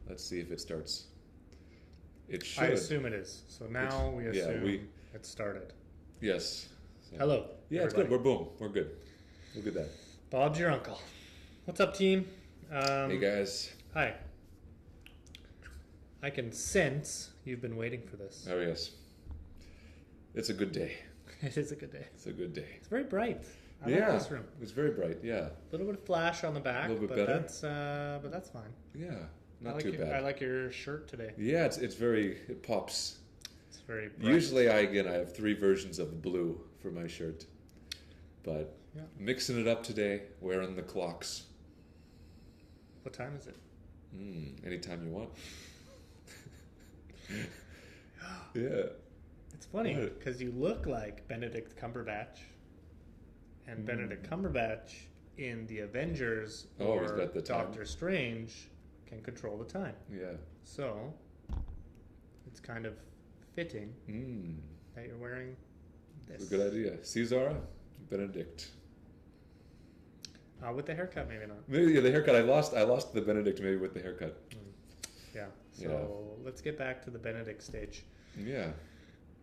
Let's see if it starts. It should. I assume it is. So now we assume it started. Yes. So. Hello. Yeah, everybody. it's good. We're boom. We're good. We'll get that. Bob's your uncle. What's up, team? Hey, guys. Hi. I can sense you've been waiting for this. Oh, yes. It's a good day. It is a good day. It's a good day. It's very bright. I Yeah. like this room. It's very bright. Yeah. A little bit of flash on the back, A little bit but better. that's fine. Yeah. I Not like too bad. I like your shirt today. Yeah, it pops. It's very bright. Usually, I have 3 versions of blue for my shirt, but Yeah. mixing it up today, wearing the clocks. What time is it? Anytime you want. Yeah. It's funny What? because you look like Benedict Cumberbatch, and Benedict Cumberbatch in the Avengers Oh, he's or got the time. Doctor Strange can control the time. Yeah. So it's kind of fitting that you're wearing this. It's a good idea. Caesar, Benedict. With the haircut, maybe not. Maybe the haircut. I lost the Benedict maybe with the haircut. Yeah. So let's get back to the Benedict stage, Yeah.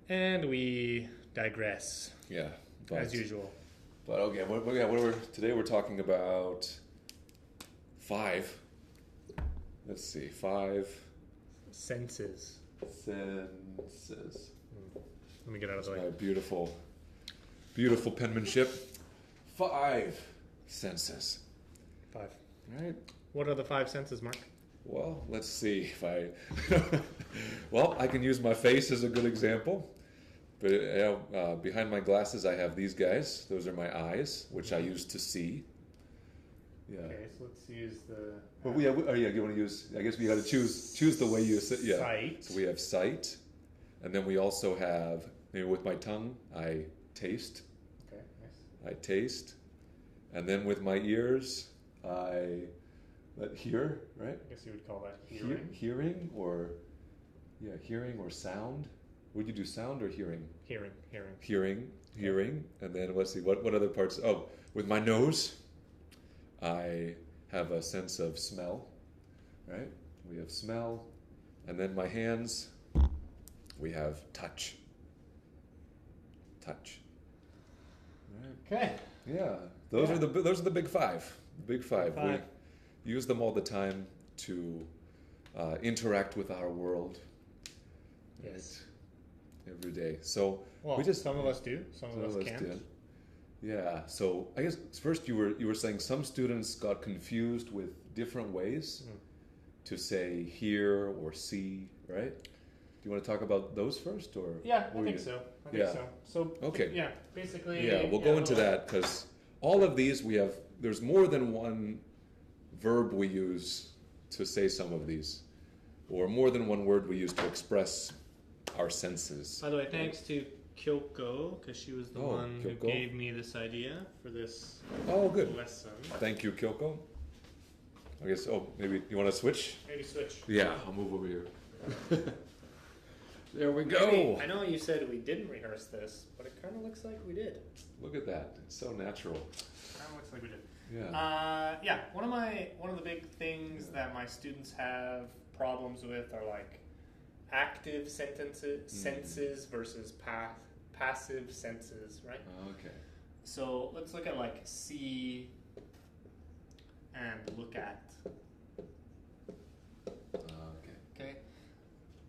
and we digress Yeah. But, as usual. But okay, today we're talking about 5. Let's see, 5 Senses. senses. Let me get out of the My way. beautiful penmanship. 5 senses. 5. Right. What are the 5 senses, Mark? Well, let's see if I. Well, I can use my face as a good example. But behind my glasses, I have these guys. Those are my eyes, which I use to see. Yeah. Okay, so let's use the Well, you want to use? I guess we got to choose the way you sit. Yeah. sight. So we have sight, and then we also have. Maybe with my tongue, I taste. Okay, nice. I taste, and then with my ears, I hear. Right. I guess you would call that hearing. Hearing or sound. Would you do sound or hearing? Hearing. Hearing, and then let's see what other parts. Oh, with my nose, I have a sense of smell. Right? We have smell, and then my hands, we have touch. Touch. Right. Okay. Yeah, those are the big 5. The big 5. Big 5. We use them all the time to interact with our world. Yes. Right? Every day. So Well, some of us do. Some of us can't. do. Yeah. So I guess first you were saying some students got confused with different ways to say hear or see, right? Do you want to talk about those first, or Yeah, I think so. So Okay. yeah, basically. Yeah, we'll go into that because all of these there's more than one verb we use to say some of these, or more than one word we use to express our senses. By the way, thanks to Kyoko because she was the one who Kyoko. gave me this idea for this Oh, good. lesson. Thank you, Kyoko. I guess. Oh, maybe you want to switch? Maybe switch. Yeah, I'll move over here. There we Maybe, go. I know you said we didn't rehearse this, but it kind of looks like we did. Look at that. It's so natural. Kind of looks like we did. Yeah. One of the big things that my students have problems with are like active senses versus passive senses, right? Okay. So let's look at like see and look at. Okay. Okay,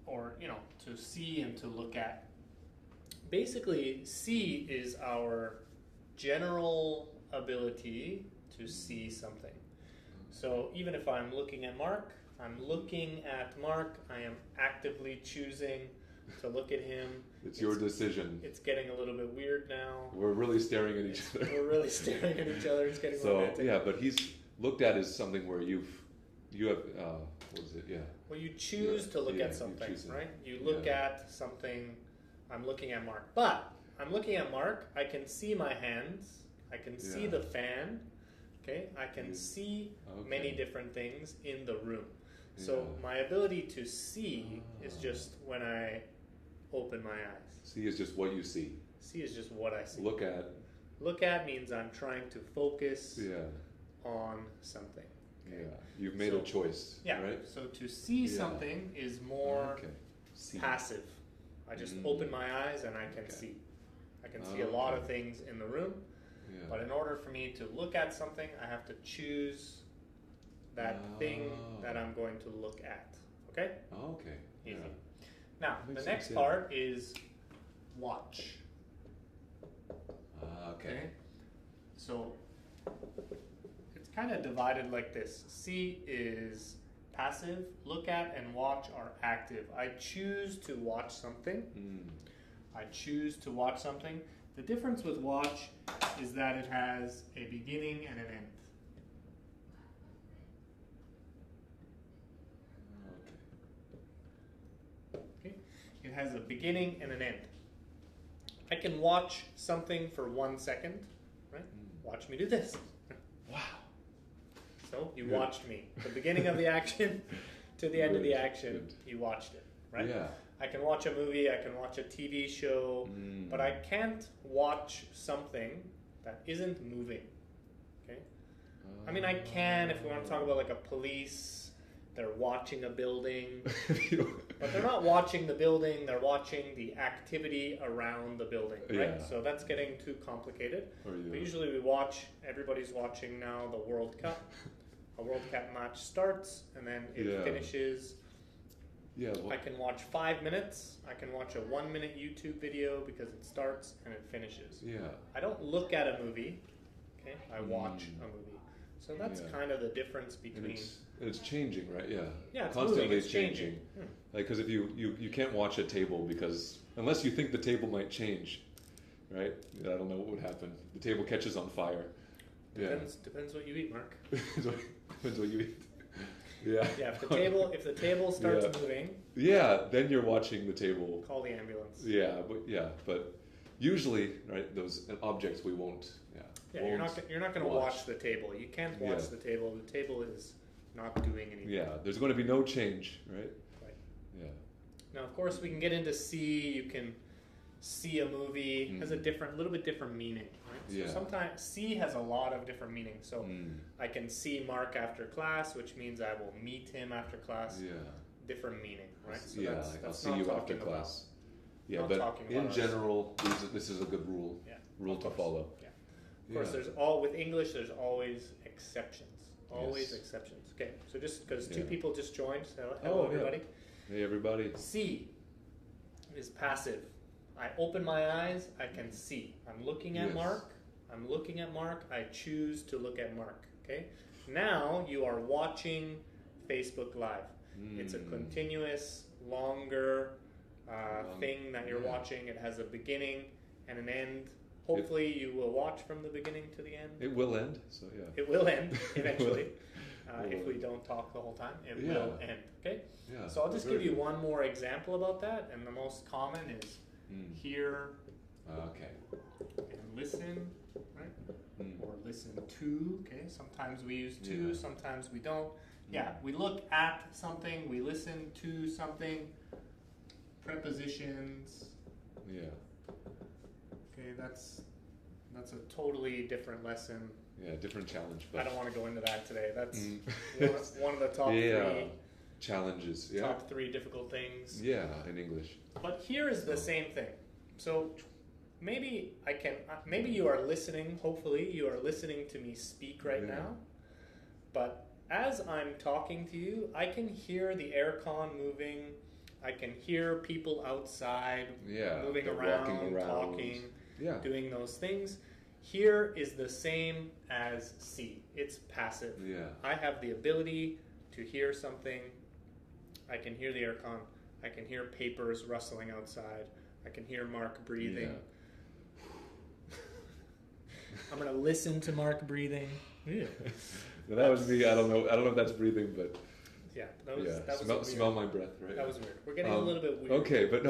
or to see and to look at. Basically, see is our general ability to see something. So even if I'm looking at Mark, I am actively choosing to look at him. It's your decision. It's getting a little bit weird now. We're really staring at each other. We're really staring at each other. It's getting So romantic. yeah, but he's looked at as something where you have what is it? Yeah. Well, you choose to look yeah, at you something, choose it. right? You look at something. I'm looking at Mark. But I'm looking at Mark. I can see my hands. I can see Yeah. the fan. Okay? I can see many different things in the room. So Yeah. my ability to see is just when I open my eyes. See is just what you see. See is just what I see. Look at. Look at means I'm trying to focus Yeah. on something. Yeah, you've made a choice, Yeah. right? So to see something is more See. passive. I just open my eyes and I can see. I can see a lot of things in the room. Yeah. But in order for me to look at something, I have to choose that thing that I'm going to look at. Okay? Okay. Easy. Yeah. Now, Makes the next sense, yeah. part is watch. Okay. So it's kind of divided like this. See is passive, look at and watch are active. I choose to watch something. I choose to watch something. The difference with watch is that it has a beginning and an end. Okay. It has a beginning and an end. I can watch something for 1 second, right? Watch me do this. Wow. So you Good. watched me. The beginning of the action to the end of the Good, action, good. you watched it, right? Yeah. I can watch a movie, I can watch a TV show, but I can't watch something that isn't moving. Okay? I mean, I can if we want to talk about like a police, they're watching a building, but they're not watching the building, they're watching the activity around the building, right? Yeah. So that's getting too complicated. Or you- But usually we watch, everybody's watching now the World Cup. A World Cup match starts and then it Yeah. finishes. Yeah. Well, I can watch 5 minutes. I can watch a 1 minute YouTube video because it starts and it finishes. yeah. I don't look at a movie. Okay, I watch a movie. So that's Yeah. kind of the difference And between. it's changing, right? Yeah. Yeah, it's Constantly moving, it's changing. Like, because if you can't watch a table because unless you think the table might change, right? I don't know what would happen. The table catches on fire. Depends what you eat, Mark. Depends what you eat. Yeah. Yeah, if the table starts moving, Yeah, then you're watching the table. call the ambulance. Yeah, but usually, right? Those objects we won't. Yeah. Yeah, you're not going to watch the table. You can't watch Yeah. the table. The table is not doing anything. Yeah, there's going to be no change, right? Right. Yeah. Now, of course, we can get into see. You can see a movie has a little bit different meaning, right? So Yeah. sometimes see has a lot of different meanings. So Mm. I can see Mark after class, which means I will meet him after class. Yeah. different meaning, right? So yeah, that's I'll see not you talking after about- class. Yeah, not but talking in about us. general, this is a good rule. Yeah, Rule of to course. follow. Yeah. Of course, with English, there's always exceptions. Always Yes. exceptions. Okay, so just because two Yeah. people just joined, so hello Oh, yeah. everybody. Hey, everybody. See is passive. I open my eyes, I can see. I'm looking at Yes. Mark. I'm looking at Mark. I choose to look at Mark. Okay. Now you are watching Facebook Live. It's a continuous, longer thing that you're watching. It has a beginning and an end. Hopefully, you will watch from the beginning to the end. It will end, so yeah. It will end eventually. It If will we end. don't talk the whole time, it Yeah. will end. Okay. Yeah. So I'll just very give you good. one more example about that, and the most common is hear Okay. and listen, right? Mm. Or listen to. Okay. Sometimes we use to, Yeah. sometimes we don't. Yeah, we look at something, we listen to something. Prepositions. Yeah. Okay, that's a totally different lesson. Yeah, different challenge, but I don't want to go into that today. That's Mm. one of the top yeah. Challenges. Yeah. top three difficult things. Yeah, in English. But here is the same thing. So maybe maybe you are listening. Hopefully, you are listening to me speak right Yeah. now. But as I'm talking to you, I can hear the aircon moving. I can hear people outside Yeah. moving they're around, walking around. talking, Yeah. doing those things. Here is the same as see. It's passive. Yeah. I have the ability to hear something. I can hear the aircon. I can hear papers rustling outside. I can hear Mark breathing. I'm gonna listen to Mark breathing. Yeah. Now, that was me. I don't know if that's breathing, but Yeah, that was yeah. that was smell, weird. smell my breath, right? That was weird. We're getting a little bit weird. Okay, but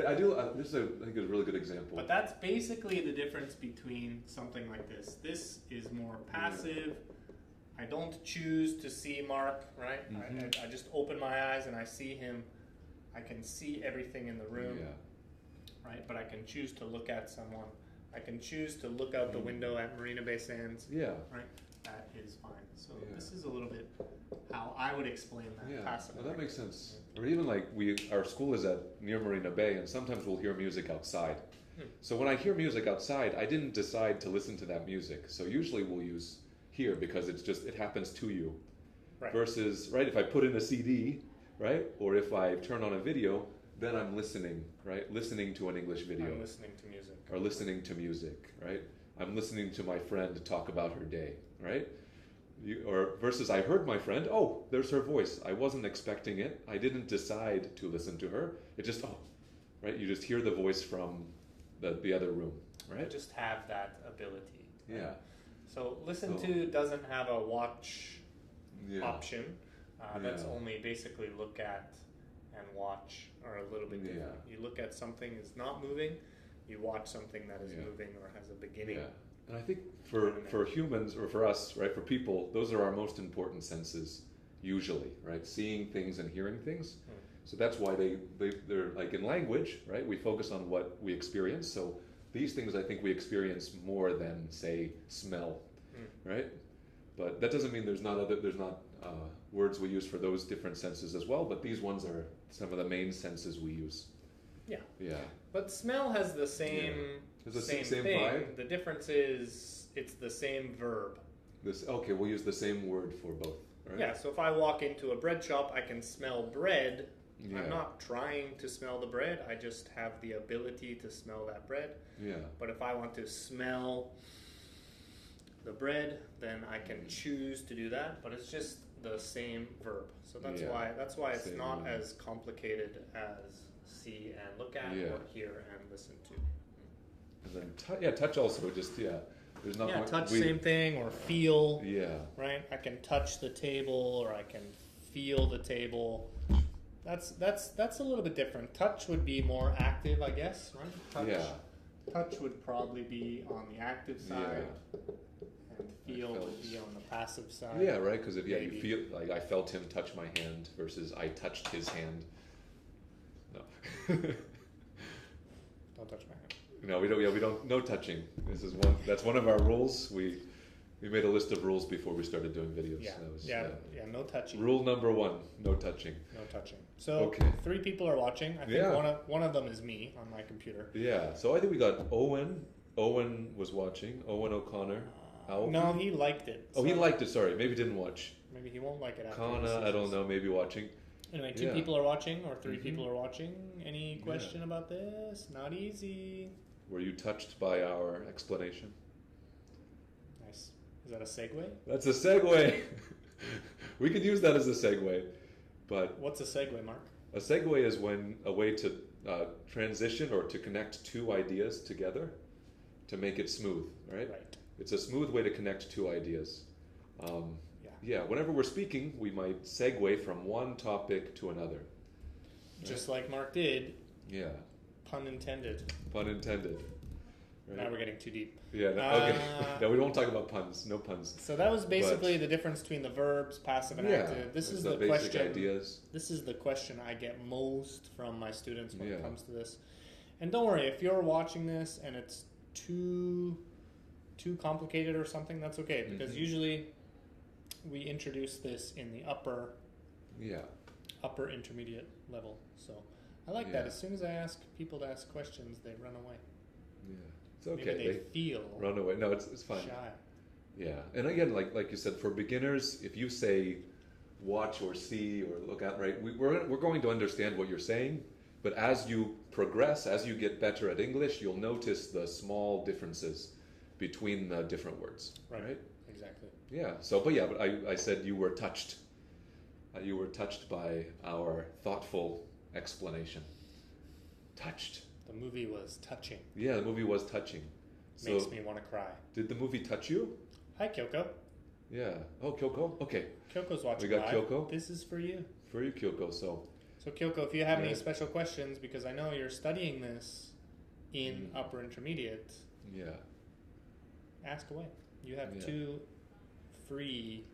I do. This is I think a really good example. But that's basically the difference between something like this. This is more passive. I don't choose to see Mark, right? I just open my eyes and I see him. I can see everything in the room, Yeah. right? But I can choose to look at someone. I can choose to look out the window at Marina Bay Sands, Yeah. right? that is fine. So Yeah. this is a little bit how I would explain that. Yeah, Passive well, that and makes active. sense. Or even like our school is at near Marina Bay, and sometimes we'll hear music outside. So when I hear music outside, I didn't decide to listen to that music. So usually we'll use here because it happens to you. Right. Versus, right, if I put in a CD, right, or if I turn on a video, then I'm listening, right, listening to an English video. I'm listening to music. Or listening to music, right? I'm listening to my friend talk about her day, right? Or versus I heard my friend, oh, there's her voice. I wasn't expecting it. I didn't decide to listen to her. It just, right? You just hear the voice from the other room, right? I just have that ability. Right? Yeah. So listen to doesn't have a watch Yeah. option. That's Yeah. only basically look at and watch are a little bit different. Yeah. You look at something is not moving. You watch something that is Yeah. moving or has a beginning. Yeah. And I think for humans or for us, right, for people, those are our most important senses usually, right? Seeing things and hearing things. So that's why they're like in language, right? We focus on what we experience. So these things I think we experience more than say smell, right? But that doesn't mean there's not words we use for those different senses as well. But these ones are some of the main senses we use. Yeah. Yeah. But smell has the same It's the same same thing. vibe? The difference is it's the same verb. We'll use the same word for both, right? Yeah, so if I walk into a bread shop, I can smell bread. Yeah. I'm not trying to smell the bread, I just have the ability to smell that bread. Yeah. But if I want to smell the bread, then I can choose to do that, but it's just the same verb. So that's Yeah. why it's Same not verb. as complicated as see and look at Yeah. or hear and listen to. And then touch also just There's not Yeah, much, touch same thing or feel. Yeah. Right? I can touch the table or I can feel the table. That's a little bit different. Touch would be more active, I guess, right? Touch would probably be on the active side, and feel would be on the passive side. Yeah, right. Because if you Maybe. feel like I felt him touch my hand versus I touched his hand. No. Don't touch my hand. No, we don't. Yeah, we don't. No touching. That's one of our rules. We made a list of rules before we started doing videos. Yeah, That was, no touching. Rule number 1: no touching. No touching. So Okay. 3 people are watching. I think Yeah. one of them is me on my computer. Yeah. So I think we got Owen. Owen was watching. Owen O'Connor. Alfie? No, he liked it. Oh, he so liked it. Sorry, maybe didn't watch. Maybe he won't like it after. he Kana, sees I don't this. know. Maybe watching. Anyway, 2 Yeah. people are watching, or 3 Mhm. people are watching. Any question about this? Not easy. Were you touched by our explanation? Nice. Is that a segue? That's a segue. We could use that as a segue, but What's a segue, Mark? a segue is a way to transition or to connect 2 ideas together to make it smooth, right? Right. It's a smooth way to connect 2 ideas. Yeah, whenever we're speaking, we might segue from one topic to another. Just like Mark did, Yeah, pun intended. pun intended. Right? Now we're getting too deep. Yeah, okay. No, we won't talk about puns. No puns. So that was basically the difference between the verbs, passive and active. This is the the basic question. ideas. This is the question I get most from my students when it Yeah. comes to this. And don't worry, if you're watching this and it's too complicated or something, that's okay. Because Mhm. usually we introduce this in the upper Yeah. intermediate level. So I like that. Yeah. As soon as I ask people to ask questions, they run away. Yeah. It's okay. Maybe they feel run away. No, it's fine. shy. Yeah, and again, like you said, for beginners, if you say watch or see or look at, right, we're going to understand what you're saying, but as you progress, as you get better at English, you'll notice the small differences between the different words, right? Exactly. Yeah. But I said you were touched. You were touched by our thoughtful explanation. Touched. The movie was touching. Yeah, the movie was touching. So, Makes me want to cry. did the movie touch you? Hi, Kyoko. Yeah. Oh, Kyoko? Okay. Kyoko's watching We got live. Kyoko? This is for you. For you, Kyoko. So, Kyoko, if you have any Right. special questions, because I know you're studying this in upper intermediate, yeah. ask away. You have Yeah. 2 free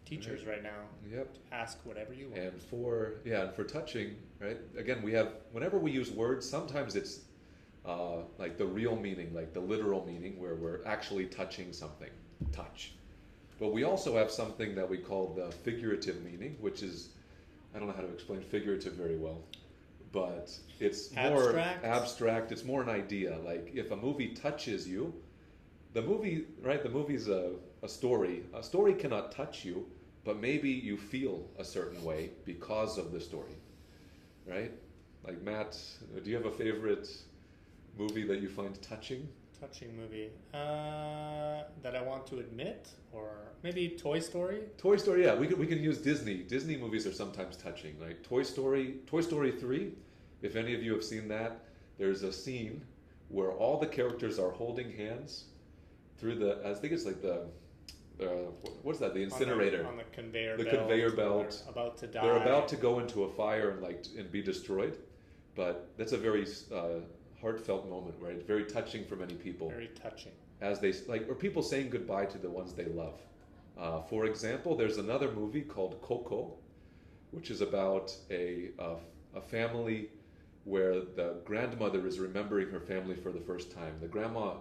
teachers right now. Yep. To ask whatever you want. And for touching, right? Again, whenever we use words, sometimes it's like the real meaning, like the literal meaning, where we're actually touching something, touch. But we also have something that we call the figurative meaning, which is, I don't know how to explain figurative very well, but it's more abstract. It's more an idea. Like if a movie touches you, the movie's a story. A story cannot touch you, but maybe you feel a certain way because of the story, right? Like Matt, do you have a favorite movie that you find touching? Touching movie that I want to admit, or maybe Toy Story. Toy Story, yeah. We can use Disney. Disney movies are sometimes touching. Like Toy Story 3. If any of you have seen that, there's a scene where all the characters are holding hands through I think it's like the what's that? The incinerator. On the conveyor the belt. Conveyor belt. They're about to die. They're about to go into a fire and be destroyed. But that's a very heartfelt moment, right? It's very touching for many people. Very touching. As they or people saying goodbye to the ones they love. For example, there's another movie called Coco, which is about a family where the grandmother is remembering her family for the first time. The grandma,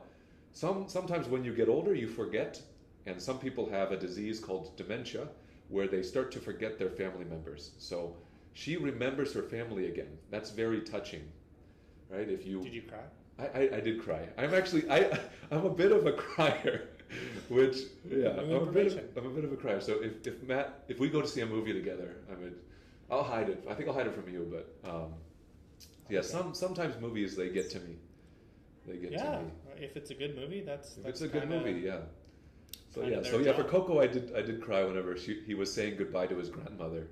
sometimes when you get older, you forget, and some people have a disease called dementia, where they start to forget their family members. So she remembers her family again. That's very touching, right? Did you cry? I did cry. I'm a bit of a crier, which I'm a bit of a crier. So if we go to see a movie together, I'll hide it. I think I'll hide it from you, but yeah, okay. Sometimes movies they get to me. They get to me. If it's a good movie, that's it's a good movie, yeah. So for Coco, I did cry whenever he was saying goodbye to his grandmother.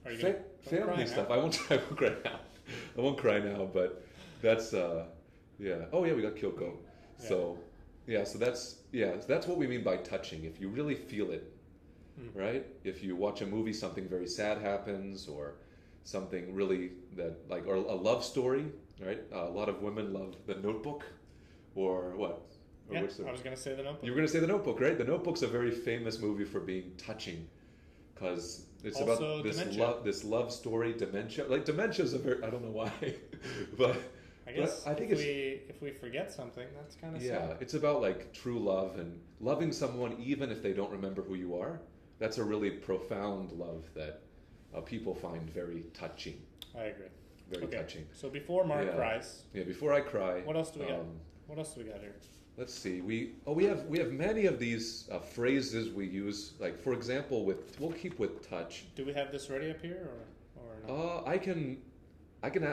Are you family stuff. I won't cry now. I won't cry now, but that's yeah. Oh yeah, we got Kyoko. Yeah. So that's what we mean by touching. If you really feel it, right? If you watch a movie, something very sad happens, or something really or a love story, right? A lot of women love The Notebook, or what? Or I was going to say The Notebook. You were going to say The Notebook, right? The Notebook's a very famous movie for being touching, because it's also about this love story, dementia. Like dementia's I don't know why, but I guess I think if we forget something, that's kind of sad. Yeah, it's about like true love and loving someone even if they don't remember who you are. That's a really profound love that people find very touching. I agree. Very touching. So before Mark cries. Yeah, before I cry. What else do we got? What else do we got here? Let's see. We have many of these phrases we use. Like for example, we'll keep with touch. Do we have this ready up here or not? I can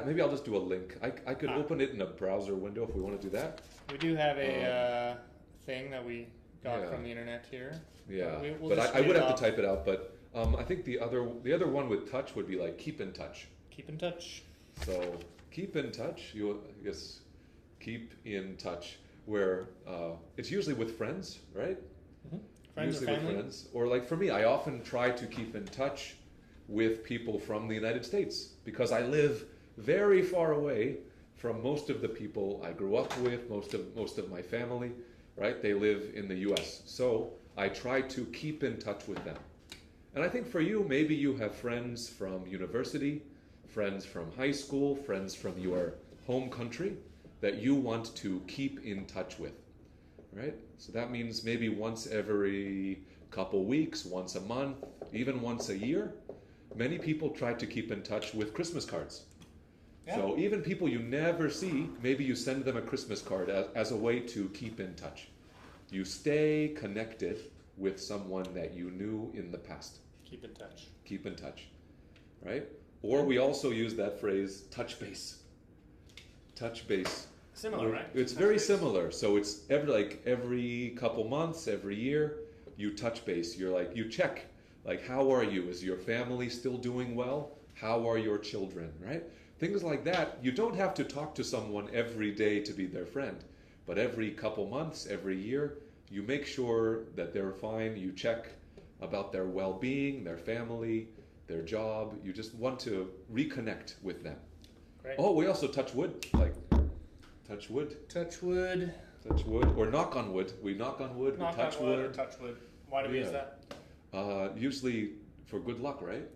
maybe I'll just do a link. I could open it in a browser window if we want to do that. We do have a thing that we got from the internet here. Yeah, but I would have to type it out. But I think the other one with touch would be like keep in touch. Keep in touch. So keep in touch. Keep in touch. Where it's usually with friends, right? Mm-hmm. Friends usually or family? With friends, or like for me, I often try to keep in touch with people from the United States because I live very far away from most of the people I grew up with, most of my family, right? They live in the U.S., so I try to keep in touch with them. And I think for you, maybe you have friends from university, friends from high school, friends from your home country that you want to keep in touch with, right? So that means maybe once every couple weeks, once a month, even once a year. Many people try to keep in touch with Christmas cards. Yeah. So even people you never see, maybe you send them a Christmas card as a way to keep in touch. You stay connected with someone that you knew in the past. Keep in touch. Keep in touch, right? Or we also use that phrase, touch base. Touch base. Similar, right? It's very similar. So it's every couple months, every year, you touch base. You check, like, how are you? Is your family still doing well? How are your children, right? Things like that. You don't have to talk to someone every day to be their friend, but every couple months, every year, you make sure that they're fine. You check about their well-being, their family, their job. You just want to reconnect with them. Great. Oh, we also touch wood, like touch wood. Touch wood. Touch wood, or knock on wood. We knock on wood. Knock we touch on wood. Or touch wood. Why do we use that? Usually for good luck, right?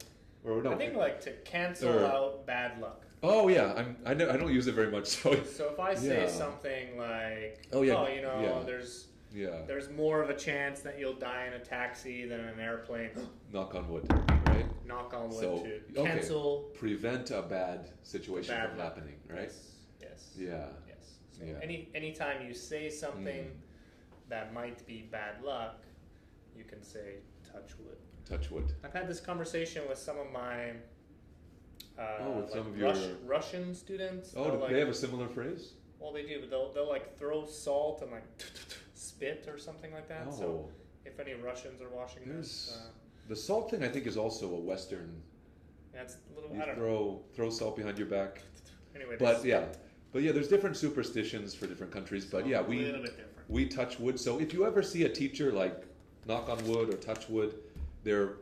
Or no? I think like to cancel out bad luck. Oh yeah, I don't use it very much. So if I say something like, there's Yeah. There's more of a chance that you'll die in a taxi than in an airplane. Knock on wood, right? Knock on wood So, to cancel. Prevent a bad situation Bad from luck. happening, right? Yes. Yeah. Yes. So Yeah. anytime you say something that might be bad luck, you can say touch wood. Touch wood. I've had this conversation with some of my with some of your Russian students. Oh, They'll, do like, they have a similar phrase? well, they do, but they'll like throw salt and like spit or something like that. Oh, So if any Russians are watching this, there's the salt thing. I think is also a Western. that's a little. You I don't know. throw salt behind your back. Anyway, But they yeah, spit. there's different superstitions for different countries. But yeah, a little bit different. we touch wood. So if you ever see a teacher like knock on wood or touch wood, they're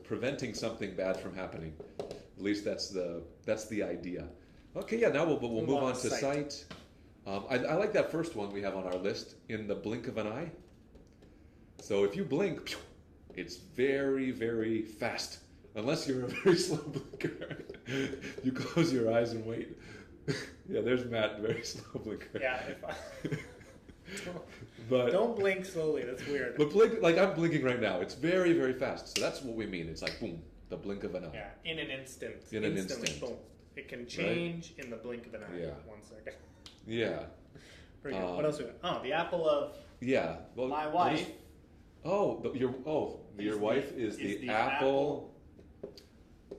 preventing something bad from happening. At least that's the idea. Okay, yeah. Now we'll move on to sight. I like that first one we have on our list. In the blink of an eye. So if you blink, it's very, very fast. Unless you're a very slow blinker, you close your eyes and wait. Yeah, there's Matt, very slow blinker. Yeah, if I But don't blink slowly. That's weird. but blink, like I'm blinking right now. It's very, very fast. So that's what we mean. It's like boom, the blink of an eye. Yeah, in an instant. In an Instantly, instant. boom. It can change in the blink of an eye. Yeah. 1 second. Yeah, Very good. What else we got? Oh, the apple of yeah. Well, my what is- wife. Your wife is the apple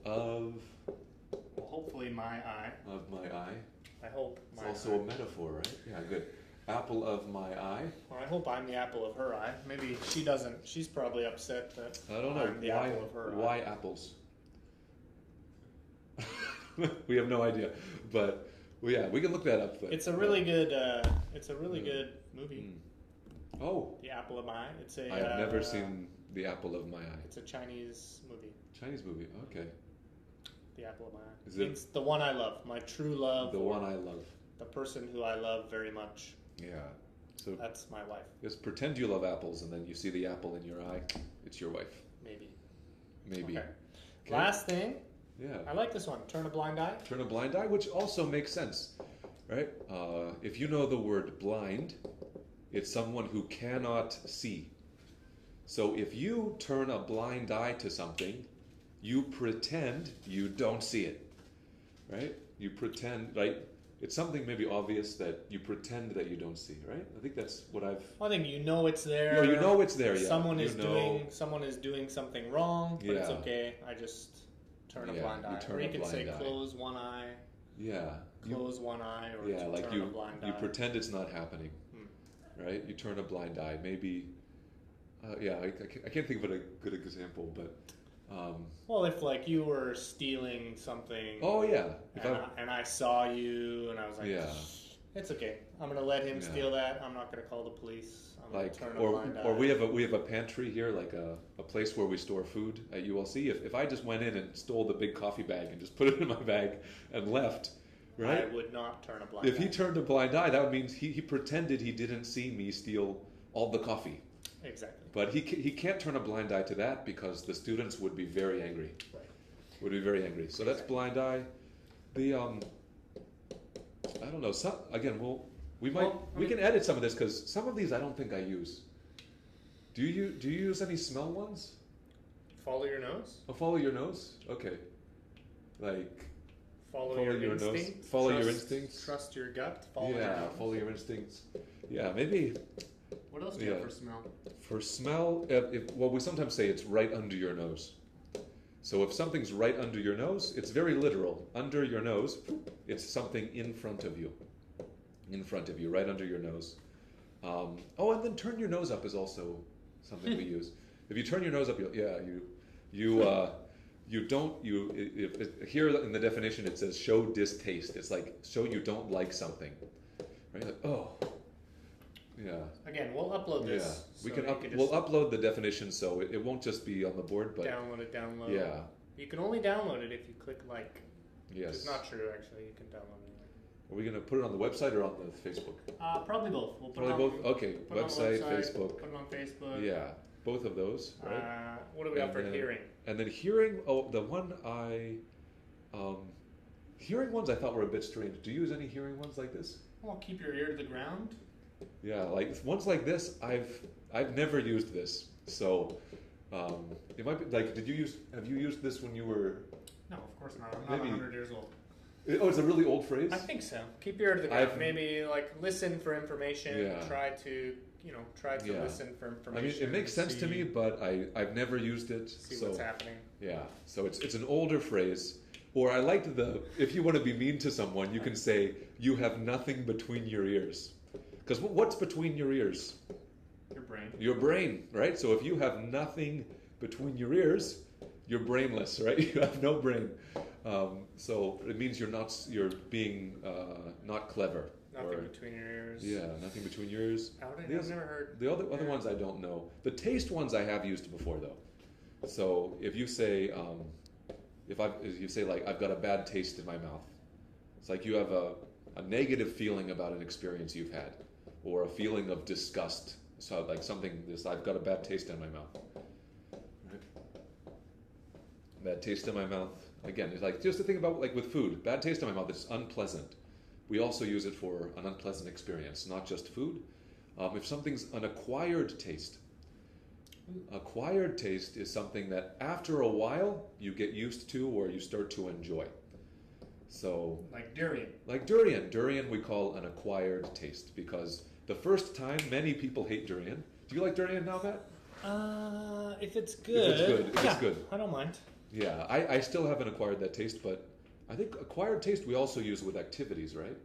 of Well, hopefully my eye. my eye. I hope It's my also eye. a metaphor, right? Yeah, good. Apple of my eye. Well, I hope I'm the apple of her eye. Maybe she doesn't. She's probably upset that I don't know I'm the why. apple of her Why eye. apples? We have no idea, but well, yeah, we can look that up. But, It's a really good. It's a really good movie. Oh, The Apple of My Eye. It's a. I've never seen the apple of my eye. It's a Chinese movie. Chinese movie. Okay, The Apple of My Eye. Is it- It's the one I love. My true love. the or one I love. The person who I love very much. Yeah. So That's my wife. just pretend you love apples, and then you see the apple in your eye. It's your wife. Maybe. Maybe. Okay. Okay. Last thing. Yeah. I like this one. Turn a blind eye. Turn a blind eye, which also makes sense, right? If you know the word blind, it's someone who cannot see. So if you turn a blind eye to something, you pretend you don't see it, right? You pretend, right? It's something maybe obvious that you pretend that you don't see, right? I think that's what I've. Well, I think you know it's there. No, you know it's there. Yeah. Someone You is know- doing something wrong, but it's Yeah. okay. I just turn a Yeah, blind you eye. turn Or a you can say blind eye. close one eye, Yeah. You- close one eye, or yeah, to like turn you a blind you eye. pretend it's not happening, right? You turn a blind eye. Maybe. I can't think of a good example, but. Well, if like you were stealing something, Oh yeah. If and I saw you, and I was like, Yeah. it's okay. I'm gonna let him Yeah. steal that. I'm not gonna call the police. I'm like gonna turn a or blind eye. we have a pantry here, like a place where we store food at ULC. If I just went in and stole the big coffee bag and just put it in my bag and left, right? I would not turn a blind If eye. he turned a blind eye, that means he pretended he didn't see me steal all the coffee. Exactly. But he can't turn a blind eye to that because the students would be very angry. Right. Would be very angry. So that's blind eye. The I don't know. Some again, we can edit some of this because some of these I don't think I use. Do you use any smell ones? Follow your nose. Oh, follow your nose. Okay. Like Follow Follow your your nose. instincts. Follow your Trust- instincts. Trust your gut. Follow your yeah, nose. follow your instincts. Yeah, maybe What else do you have Yeah. for smell? for smell. Well, we sometimes say it's right under your nose. So if something's right under your nose, it's very literal. Under your nose, it's something in front of you. In front of you, right under your nose. And then turn your nose up is also something we use. If you turn your nose up, here in the definition it says show distaste. It's like show you don't like something, right? Like, oh, yeah. Again, we'll upload Yeah, this. we so can you just we'll upload the definition so it won't just be on the board, but download it. Download. yeah, You can only download it if you click like. yes. It's not true actually. You can download it. Are we gonna put it on the website or on the Facebook? Probably both. We'll put Probably it on, both. Okay, put it on the website, website, Facebook. Put it on Facebook. Yeah, both of those, right? What do we got And for then- hearing? And then hearing. Oh, the one hearing ones I thought were a bit strange. Do you use any hearing ones like this? Well, keep your ear to the ground. Yeah, like ones like this, I've never used this. So it might be like, have you used this when you were No, of course not. I'm not maybe? 100 years old. Oh, it's a really old phrase. I think so. Keep your ear to the ground. Maybe like listen for information. Yeah. Try to Yeah. listen for information. I mean, it makes sense to me, but I've never used it. See so what's happening. yeah, so it's an older phrase. Or I liked if you want to be mean to someone, you can say you have nothing between your ears. Because what's between your ears? Your brain. Your brain, right? So if you have nothing between your ears, you're brainless, right? You have no brain. So it means you're being not clever. Nothing between your ears. Yeah, nothing between your ears. I've never heard. The other ones I don't know. The taste ones I have used before though. So if you say if you say like I've got a bad taste in my mouth, it's like you have a negative feeling about an experience you've had, or a feeling of disgust. So like I've got a bad taste in my mouth. Right? Bad taste in my mouth. Again, it's like just to think about like with food. Bad taste in my mouth is unpleasant. We also use it for an unpleasant experience, not just food. If something's an acquired taste, acquired taste is something that after a while you get used to or you start to enjoy. So, like durian. Like durian. Durian we call an acquired taste because the first time many people hate durian. Do you like durian now, Matt? If it's good. If it's good. I don't mind. Yeah, I still haven't acquired that taste, but I think acquired taste we also use with activities, right?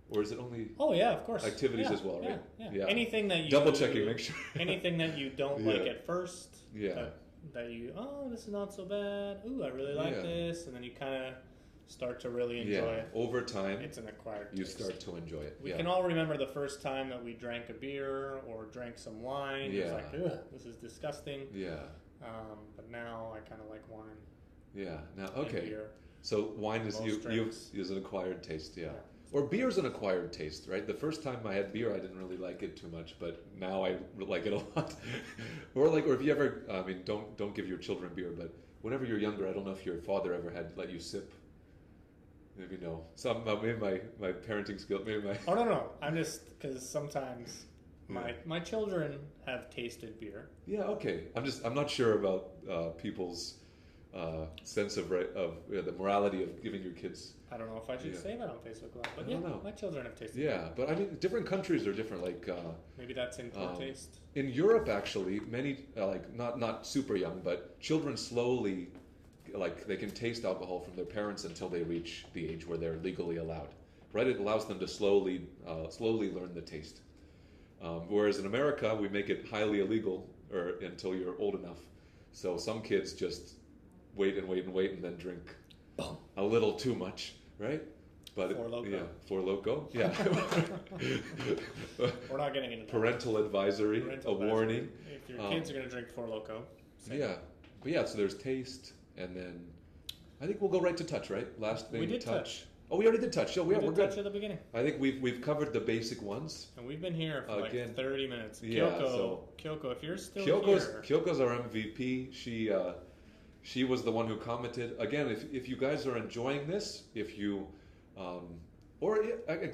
Or is it only? Oh yeah, of course. Activities as well, right? Yeah. Anything that you double checking, make sure. Anything that you don't like at first. Yeah. That you this is not so bad. Ooh, I really like this, and then you kind of start to really enjoy it. Over time, it's an acquired taste. You start to enjoy it. We can all remember the first time that we drank a beer or drank some wine. Yeah. It was like, ugh, this is disgusting. Yeah. But now I kind of like wine. Yeah. Now, okay. Beer. So wine is is an acquired taste. Yeah. Or beer's an acquired taste, right? The first time I had beer, I didn't really like it too much, but now I like it a lot. or if you ever, I mean, don't give your children beer, but whenever you're younger, I don't know if your father ever had let you sip. Maybe no. Maybe my parenting skill. Maybe my. Oh no! I'm just because sometimes my children have tasted beer. Yeah. Okay. I'm not sure about people's sense of the morality of giving your kids. I don't know if I should say that on Facebook Live, but my children have tasted. Yeah, but I mean, different countries are different. Like maybe that's in poor taste. In Europe, actually, many not super young, but children slowly, they can taste alcohol from their parents until they reach the age where they're legally allowed. Right, it allows them to slowly learn the taste. Whereas in America, we make it highly illegal until you're old enough. So some kids just wait and then drink a little too much, right? But Four Loko. Yeah. We're not getting into that. Parental advisory, warning. If your kids are going to drink Four Loko. But so there's taste, and then I think we'll go right to touch, right? Last thing, we did touch. Oh, we already did touch. Yeah, we're good. Touch at the beginning. I think we've covered the basic ones. And we've been here for 30 minutes. Yeah, Kyoko, if you're still here. Kyoko's our MVP. She was the one who commented. Again, if you guys are enjoying this, if you, or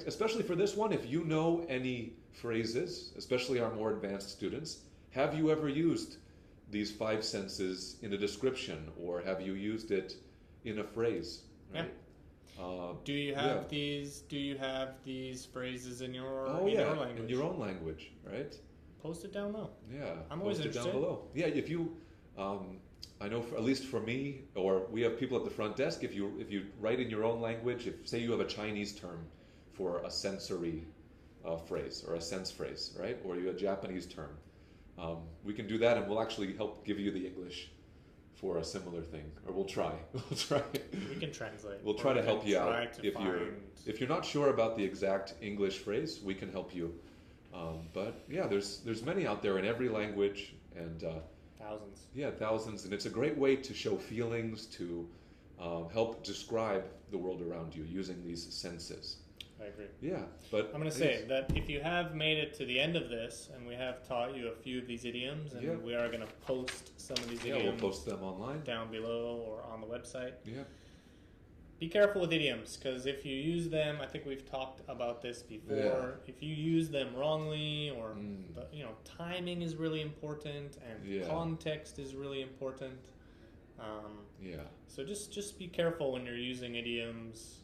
especially for this one, if you know any phrases, especially our more advanced students, have you ever used these 5 senses in a description, or have you used it in a phrase? Right? Yeah. Do you have these? Do you have these phrases in your your language? In your own language, right? Post it down below. Yeah, I'm always interested. Post it down below. Yeah, if you, I know at least for me, or we have people at the front desk. If you write in your own language, if say you have a Chinese term for a sensory phrase or a sense phrase, right? Or you have a Japanese term, we can do that, and we'll actually help give you the English for a similar thing, or we'll try. We can translate. We'll try to help you out if you're not sure about the exact English phrase. We can help you. But yeah, there's many out there in every language, and thousands. Yeah, thousands, and it's a great way to show feelings, to help describe the world around you using these senses. I agree. Yeah, but I'm going to say that if you have made it to the end of this, and we have taught you a few of these idioms, and we are going to post some of these idioms. We'll post them online down below or on the website. Yeah. be careful with idioms, because if you use them, I think we've talked about this before. If you use them wrongly, or timing is really important, and context is really important. So just be careful when you're using idioms.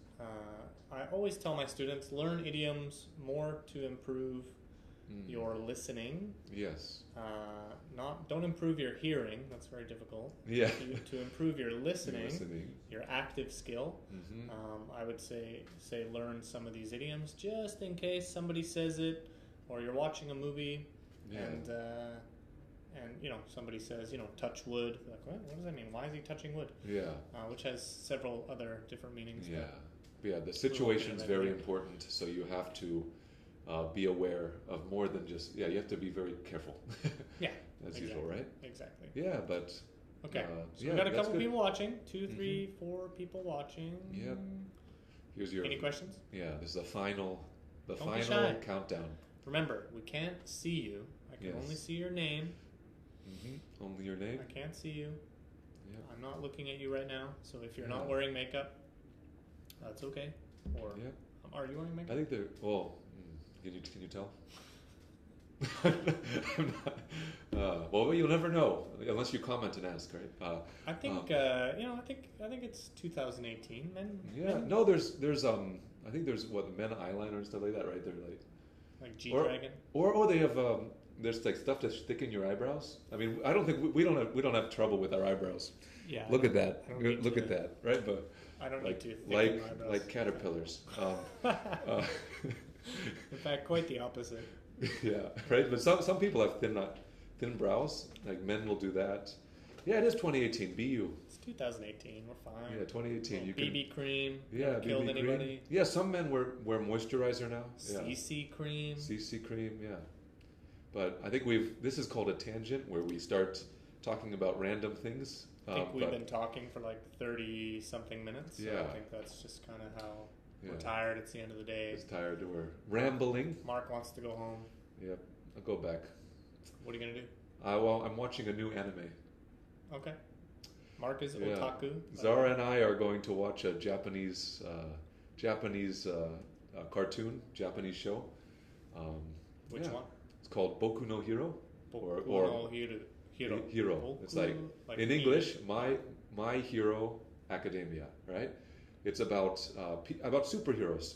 I always tell my students, learn idioms more to improve your listening. Yes. Don't improve your hearing. That's very difficult. Yeah. To improve your listening, your active skill. I would say learn some of these idioms just in case somebody says it, or you're watching a movie and somebody says touch wood. Like, what does that mean? Why is he touching wood? Yeah. Which has several other different meanings. Yeah. Yeah. The situation's very important, so you have to be aware of more than just you have to be very careful. Yeah. As usual, right? Exactly. Yeah, but okay. So we got a couple people watching. 2, 3, 4 people watching. Yep. Here's your. Any questions? Yeah. This is the final countdown. Remember, we can't see you. I can only see your name. Only your name. I can't see you. Yeah. I'm not looking at you right now. So if you're not wearing makeup, that's okay. Or are you wearing makeup? I think they're. Well, can you tell? I'm not, well, you'll never know unless you comment and ask, right? I think I think it's 2018. Men. No, there's I think there's men eyeliner and stuff like that, right? They're like G-Dragon. Or they have there's like stuff to thicken your eyebrows. I mean, I don't think we don't have trouble with our eyebrows. Yeah. Look at that. Look at that, right? But I don't need to thicken my eyebrows. like caterpillars. In fact, quite the opposite. Yeah, right. But some people have thin brows. Like men will do that. Yeah, it is 2018. Be you. It's 2018. We're fine. Yeah, 2018. You BB cream. Yeah, killed BB anybody. cream. Yeah, some men wear moisturizer now. CC cream. CC cream. Yeah, but I think this is called a tangent where we start talking about random things. I think we've been talking for like 30 something minutes. So I think that's just kind of how. We're tired. It's the end of the day. It's tired. We're rambling. Mark wants to go home. Yep. I'll go back. What are you gonna do? I'm watching a new anime. Okay. Mark is otaku. Zara and I are going to watch a Japanese cartoon, Japanese show. Which one? It's called Boku no Hero. Boku no Hero. Hero. It's like in English, My Hero Academia, right? It's about superheroes,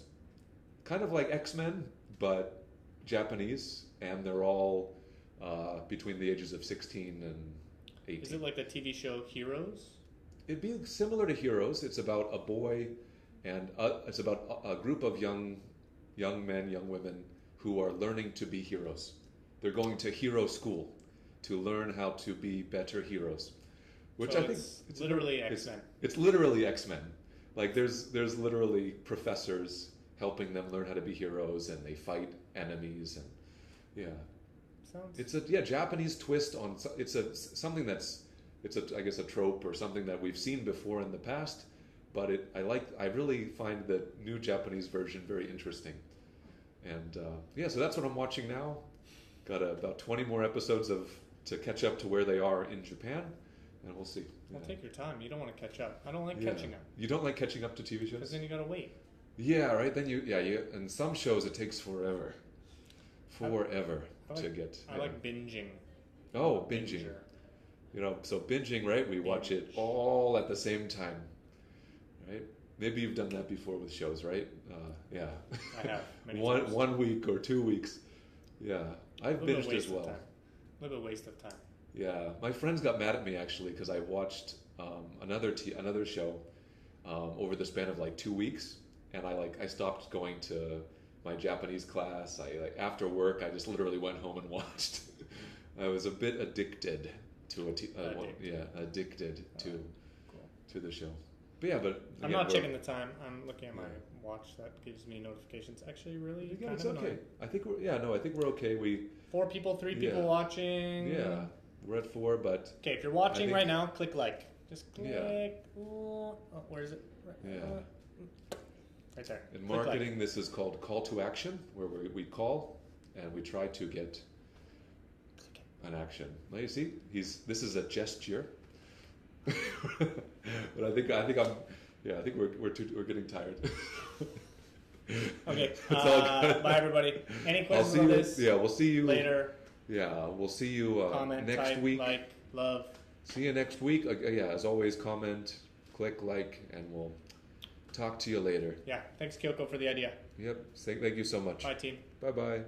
kind of like X-Men, but Japanese, and they're all between the ages of 16 and 18. Is it like the TV show Heroes? It'd be similar to Heroes. It's about a boy, and it's about a group of young men, young women who are learning to be heroes. They're going to hero school to learn how to be better heroes, which I think it's literally X-Men. It's literally X-Men. Like there's literally professors helping them learn how to be heroes, and they fight enemies, and it's a Japanese twist on something that's I guess a trope or something that we've seen before in the past, but I really find the new Japanese version very interesting, and so that's what I'm watching now. Got about 20 more episodes to catch up to where they are in Japan. And we'll see. Well, take your time. You don't want to catch up. I don't like catching up. You don't like catching up to TV shows? Because then you gotta wait. Yeah, right. Then and some shows it takes forever. To get. I like binging. Oh, binging. So binging, right? We watch it all at the same time, right? Maybe you've done that before with shows, right? Yeah. I have. Many times. 1 week or 2 weeks. Yeah, I've binged as well. A little bit waste of time. Yeah, my friends got mad at me actually because I watched another show over the span of like 2 weeks, and I stopped going to my Japanese class. After work I just literally went home and watched. I was a bit addicted to addicted to the show. But yeah, but again, I'm not checking the time. I'm looking at my watch that gives me notifications. Actually, really, kind of okay. I think we're okay. 4 people, 3 people watching. Yeah. We're at 4, but... Okay, if you're watching right now, click like. Just click. Yeah. Oh, where is it? Right there. In marketing, this is called call to action, where we call and we try to get an action. Now you see, this is a gesture. But I think Yeah, I think we're getting tired. Okay. It's all good. Bye, everybody. Any I'll questions see on you. this? Yeah, we'll see you Later. Yeah, we'll see you Comment, next type, week. like, love. See you next week. Yeah, as always, comment, click like, and we'll talk to you later. Yeah. Thanks, Kyoko, for the idea. Yep. Thank you so much. Bye, team. Bye bye.